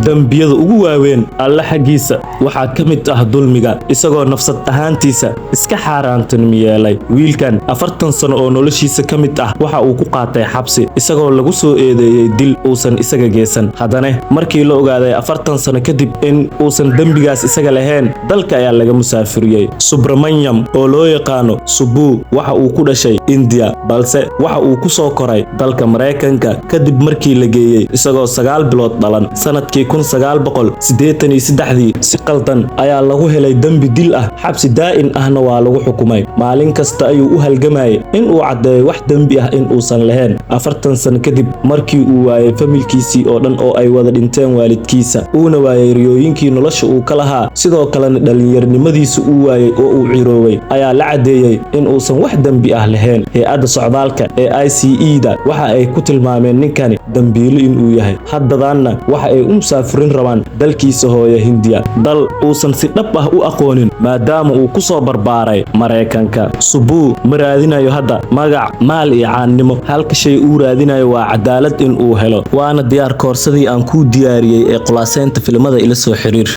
dambiyada ugu waaweyn alla xagiisa waxaa ka mid ah dulmiga isagoo nafsad ahaantiisa iska xaaraantan yeelay wiilkan 40 sano oo noloshiisa ka mid ah waxa uu ku qaatay xabsi isagoo lagu soo eedeeyay dil uusan isaga geesan haddana markii la ogaaday 40 sano kadib in uusan dambigaas isaga lahayn dalka ayaa laga musaafiriyay Subramanyam oo loo yaqaano Subbu waxa uu ku dhashay India balse waxa uu ku soo koray dalka Mareykanka kadib markii la geeyay isagoo 9 bilood dhalan sanadkii 1983 si qaldan ayaa lagu helay dambi dil ah xabsi daa'in ahna waa lagu xukumay maalin kasta ayuu u halgamayay in uu cadeeyo wax dambi ah in uusan lahayn 40 sano kadib markii uu waayay familkiisii oo dhan oo ay wada dhinteen waalidkiisa uuna waayay riyooyinkii nolosha uu ka lahaa sidoo kalena dhalinyaronimadiisa uu waayay oo uu cirooway ayaa la cadeeyay in uusan wax dambi ah lahayn hay'adda socdaalka ee ICE-da waxa ay ku tilmaameen ninkani dambiilo inuu yahay haddadaanna waxa ay u musaafirin rabaan dalkiisa hooyo Hindiya dal uusan si dhab ah u aqoonin maadaama uu ku soo barbaaray Mareykanka Subbu ma raadinayo hadda magac maal iyo caannimo halka shay uu raadinayo waa cadaalad in uu helo waana diyaar koorsadii aan ku diyaariyay ee khulaaseynta filimada ila soo xiriir